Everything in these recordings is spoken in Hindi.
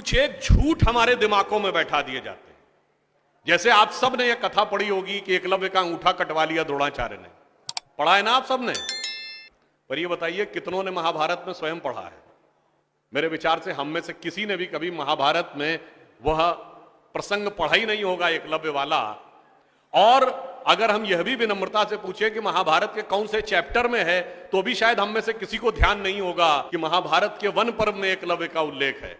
कुछ एक झूठ हमारे दिमागों में बैठा दिए जाते हैं। जैसे आप सब ने यह कथा पढ़ी होगी कि एकलव्य का अंगूठा कटवा लिया द्रोणाचार्य ने, पढ़ा है ना आप सब ने। पर ये बताइए कितनों ने महाभारत में स्वयं पढ़ा है? मेरे विचार से हम में से किसी ने भी कभी महाभारत में वह प्रसंग पढ़ा ही नहीं होगा एकलव्य वाला। और अगर हम यह भी विनम्रता से पूछे कि महाभारत के कौन से चैप्टर में है, तो भी शायद हम में से किसी को ध्यान नहीं होगा कि महाभारत के वन पर्व में एकलव्य का उल्लेख है।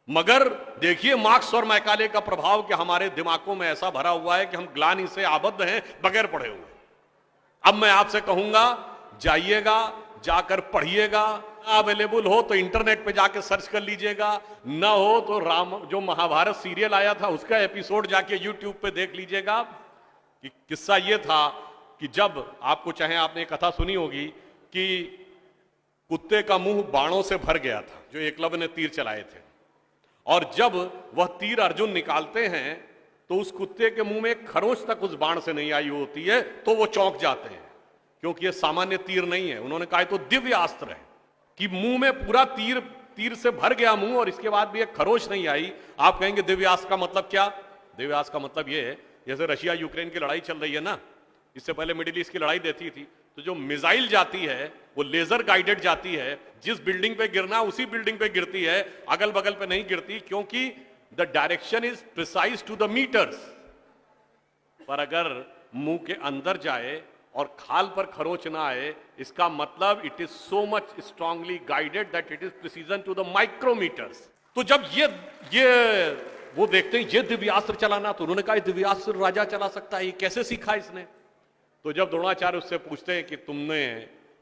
मगर देखिए मार्क्स और मैकाले का प्रभाव कि हमारे दिमागों में ऐसा भरा हुआ है कि हम ग्लानि से आबद्ध हैं बगैर पढ़े हुए। अब मैं आपसे कहूंगा, जाइएगा, जाकर पढ़िएगा। अवेलेबल हो तो इंटरनेट पे जाके सर्च कर लीजिएगा, ना हो तो राम जो महाभारत सीरियल आया था उसका एपिसोड जाके यूट्यूब पे देख लीजिएगा। कि किस्सा ये था कि जब आपको चाहे आपने कथा सुनी होगी कि कुत्ते का मुंह बाणों से भर गया था जो एकलव्य ने तीर चलाए थे, और जब वह तीर अर्जुन निकालते हैं तो उस कुत्ते के मुंह में एक खरोंच तक उस बाण से नहीं आई होती है, तो वो चौंक जाते हैं क्योंकि ये सामान्य तीर नहीं है। उन्होंने कहा तो दिव्य अस्त्र है कि मुंह में पूरा तीर से भर गया मुंह और इसके बाद भी एक खरोंच नहीं आई। आप कहेंगे दिव्य अस्त्र का मतलब क्या? दिव्य अस्त्र का मतलब ये है, जैसे रशिया यूक्रेन की लड़ाई चल रही है ना, इससे पहले मिडिल ईस्ट की लड़ाई देती थी, तो जो मिसाइल जाती है वो लेजर गाइडेड जाती है, जिस बिल्डिंग पे गिरना उसी बिल्डिंग पे गिरती है, अगल बगल पे नहीं गिरती, क्योंकि the direction is precise to the metres. पर अगर मुंह के अंदर जाए और खाल पर खरोच ना आए, इसका मतलब it is so much strongly guided that it is precision to the micrometres. तो जब ये वो देखते हैं ये दिव्यास्त्र चलाना, तो उन्होंने कहा दिव्यास्त्र राजा चला सकता है, ये कैसे सीखा इसने? तो जब द्रोणाचार्य उससे पूछते हैं कि तुमने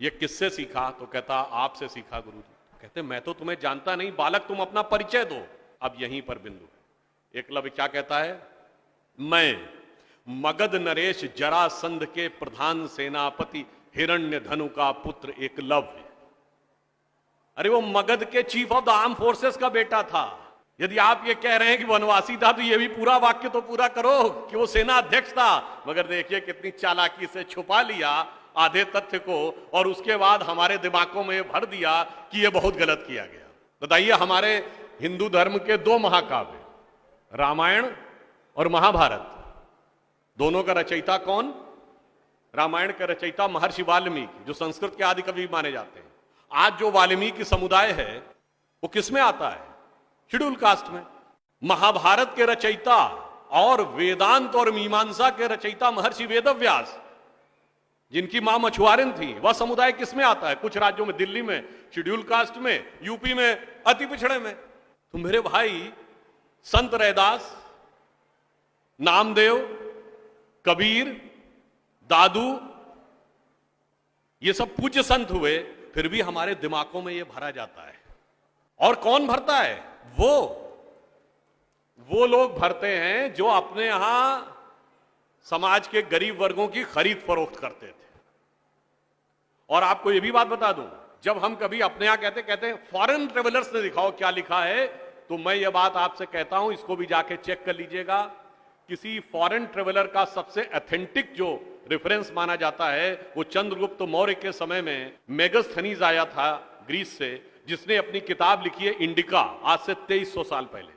ये किससे सीखा, तो कहता आपसे सीखा गुरुजी। कहते मैं तो तुम्हें जानता नहीं बालक, तुम अपना परिचय दो। अब यहीं पर बिंदु है। एकलव्य क्या कहता है? मैं मगध नरेश जरासंध के प्रधान सेनापति हिरण्यधनु का पुत्र एकलव्य। अरे वो मगध के chief of the arm forces का बेटा था। यदि आप ये कह रहे हैं कि वनवासी था, तो ये भी पूरा वाक्य तो पूरा करो कि वो सेना अध्यक्ष था। मगर देखिए कितनी चालाकी से छुपा लिया आधे तथ्य को, और उसके बाद हमारे दिमागों में भर दिया कि ये बहुत गलत किया गया। बताइए, हमारे हिंदू धर्म के दो महाकाव्य, रामायण और महाभारत, दोनों का रचयिता कौन? रामायण का रचयिता महर्षि वाल्मीकि, जो संस्कृत के आदि कवि माने जाते हैं। आज जो वाल्मीकि समुदाय है वो किसमें आता है? शेड्यूल कास्ट में। महाभारत के रचयिता और वेदांत और मीमांसा के रचयिता महर्षि वेदव्यास, जिनकी मां मछुआरिन थी, वह समुदाय किसमें आता है? कुछ राज्यों में, दिल्ली में शेड्यूल कास्ट में, यूपी में अति पिछड़े में। तो मेरे भाई, संत रैदास, नामदेव, कबीर, दादू, ये सब पूज्य संत हुए, फिर भी हमारे दिमागों में ये भरा जाता है। और कौन भरता है? वो लोग भरते हैं जो अपने यहां समाज के गरीब वर्गों की खरीद फरोख्त करते थे। और आपको यह भी बात बता दूं, जब हम कभी अपने यहां कहते हैं फॉरेन ट्रेवलर्स ने दिखाओ क्या लिखा है, तो मैं ये बात आपसे कहता हूं, इसको भी जाके चेक कर लीजिएगा। किसी फॉरेन ट्रेवलर का सबसे ऑथेंटिक जो रेफरेंस माना जाता है, वो चंद्रगुप्त मौर्य के समय में मेगास्थनीज आया था ग्रीस से, जिसने अपनी किताब लिखी है इंडिका, आज से 2300 साल पहले।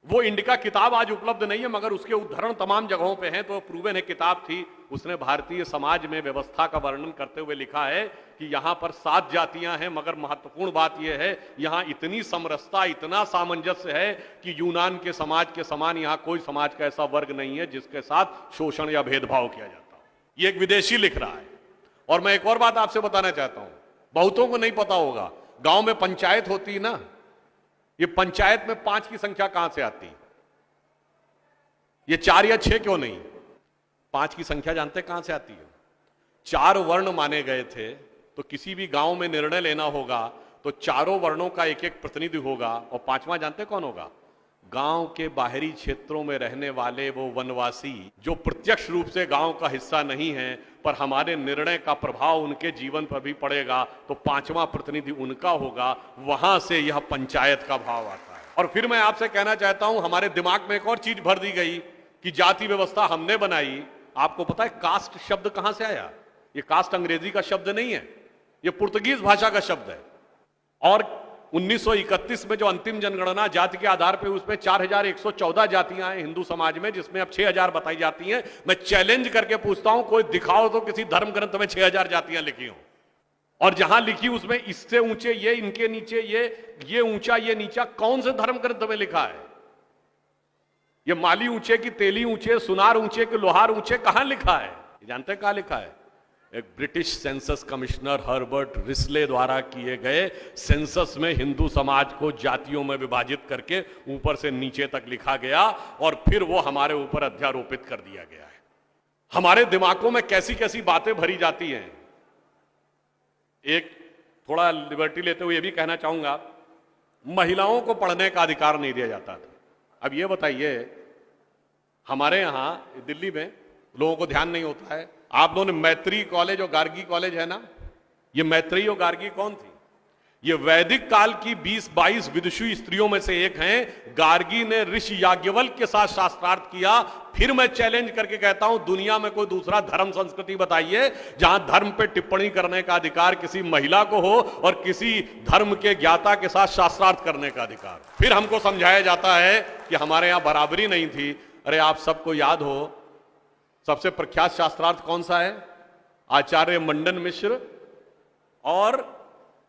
वो इंडिका किताब आज उपलब्ध नहीं है, मगर उसके उद्धरण तमाम जगहों पे हैं, तो प्रूवन है किताब थी। उसने भारतीय समाज में व्यवस्था का वर्णन करते हुए लिखा है कि यहां पर 7 जातियां हैं, मगर महत्वपूर्ण बात यह है यहां इतनी समरसता, इतना सामंजस्य है कि यूनान के समाज के समान यहां कोई समाज का ऐसा वर्ग नहीं है जिसके साथ शोषण या भेदभाव किया जाता हो। ये एक विदेशी लिख रहा है। और मैं एक और बात आपसे बताना चाहता हूं, बहुतों को नहीं पता होगा, गांव में पंचायत होती है ना, ये पंचायत में 5 की संख्या कहां से आती है? ये 4 या 6 क्यों नहीं? 5 की संख्या जानते कहां से आती है? 4 वर्ण माने गए थे, तो किसी भी गांव में निर्णय लेना होगा तो चारों वर्णों का एक एक प्रतिनिधि होगा, और 5वां जानते कौन होगा? गांव के बाहरी क्षेत्रों में रहने वाले वो वनवासी जो प्रत्यक्ष रूप से गांव का हिस्सा नहीं है, पर हमारे निर्णय का प्रभाव उनके जीवन पर भी पड़ेगा, तो 5वां प्रतिनिधि उनका होगा। वहां से यह पंचायत का भाव आता है। और फिर मैं आपसे कहना चाहता हूं, हमारे दिमाग में एक और चीज भर दी गई कि जाति व्यवस्था हमने बनाई। आपको पता है कास्ट शब्द कहां से आया? ये कास्ट अंग्रेजी का शब्द नहीं है, ये पुर्तगीज भाषा का शब्द है। और 1931 में जो अंतिम जनगणना जाति के आधार पर उसमें 4114 जातियां हैं हिंदू समाज में, जिसमें अब 6000 बताई जाती हैं। मैं चैलेंज करके पूछता हूं, कोई दिखाओ तो किसी धर्म ग्रंथ में 6000 जातियां लिखी हो, और जहां लिखी उसमें इससे ऊंचे ये, इनके नीचे ये ऊंचा ये नीचा, कौन से धर्म ग्रंथ में लिखा है? ये माली ऊंचे की तेली ऊंचे, सुनार ऊंचे कि लोहार ऊंचे, कहां लिखा है? जानते हैं कहां लिखा है? एक British census commissioner Herbert Risley द्वारा किए गए सेंसस में हिंदू समाज को जातियों में विभाजित करके ऊपर से नीचे तक लिखा गया, और फिर वो हमारे ऊपर अध्यारोपित कर दिया गया है। हमारे दिमागों में कैसी कैसी बातें भरी जाती हैं। एक थोड़ा लिबर्टी लेते हुए ये भी कहना चाहूंगा, महिलाओं को पढ़ने का अधिकार नहीं दिया जाता था। अब ये बताइए, हमारे यहां दिल्ली में लोगों को ध्यान नहीं होता है, आप लोगों ने मैत्री कॉलेज और गार्गी कॉलेज है ना, ये मैत्री और गार्गी कौन थी? ये वैदिक काल की 20-22 विदुषी स्त्रियों में से एक हैं। गार्गी ने ऋषि याज्ञवल्क्य के साथ शास्त्रार्थ किया। फिर मैं चैलेंज करके कहता हूं, दुनिया में कोई दूसरा धर्म संस्कृति बताइए जहां धर्म पे टिप्पणी करने का अधिकार किसी महिला को हो और किसी धर्म के ज्ञाता के साथ शास्त्रार्थ करने का अधिकार। फिर हमको समझाया जाता है कि हमारे यहां बराबरी नहीं थी। अरे आप सबको याद हो, सबसे प्रख्यात शास्त्रार्थ कौन सा है? आचार्य मंडन मिश्र और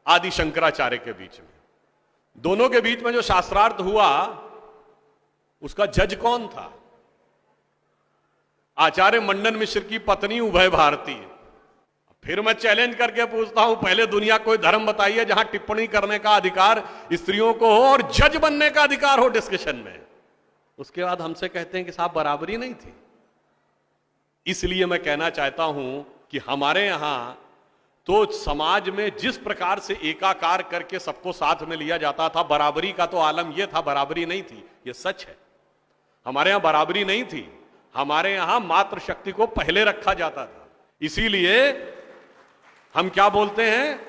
आदि शंकराचार्य के बीच में। दोनों के बीच में जो शास्त्रार्थ हुआ, उसका जज कौन था? आचार्य मंडन मिश्र की पत्नी उभय भारती। फिर मैं चैलेंज करके पूछता हूं, पहले दुनिया कोई धर्म बताइए जहां टिप्पणी करने का अधिकार स्त्रियों को हो और जज बनने का अधिकार हो डिस्कशन में। उसके बाद हमसे कहते हैं कि साहब बराबरी नहीं थी। इसलिए मैं कहना चाहता हूं कि हमारे यहां तो समाज में जिस प्रकार से एकाकार करके सबको साथ में लिया जाता था, बराबरी का तो आलम यह था, बराबरी नहीं थी, यह सच है। हमारे यहां बराबरी नहीं थी, हमारे यहां मातृशक्ति को पहले रखा जाता था। इसीलिए हम क्या बोलते हैं?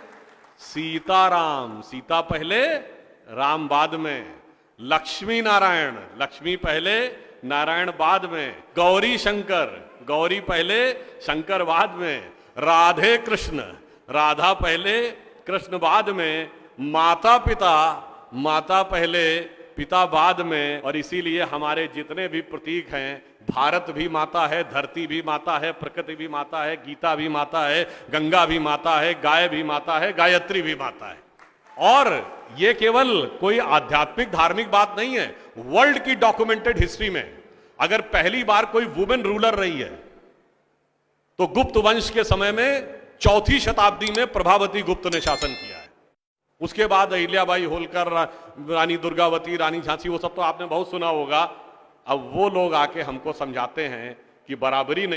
सीताराम, सीता पहले राम बाद में। लक्ष्मी नारायण, लक्ष्मी पहले नारायण बाद में। गौरी शंकर, गौरी पहले शंकर बाद में। राधे कृष्ण, राधा पहले कृष्ण बाद में। माता पिता, माता पहले पिता बाद में। और इसीलिए हमारे जितने भी प्रतीक हैं, भारत भी माता है, धरती भी माता है, प्रकृति भी माता है, गीता भी माता है, गंगा भी माता है, गाय भी माता है, गायत्री भी माता है। और ये केवल कोई आध्यात्मिक धार्मिक बात नहीं है। वर्ल्ड की डॉक्यूमेंटेड हिस्ट्री में अगर पहली बार कोई वुमेन रूलर रही है तो गुप्त वंश के समय में 4वीं शताब्दी में प्रभावती गुप्त ने शासन किया है। उसके बाद अहिल्याबाई होलकर, रानी दुर्गावती, रानी झांसी, वो सब तो आपने बहुत सुना होगा। अब वो लोग आके हमको समझाते हैं कि बराबरी नहीं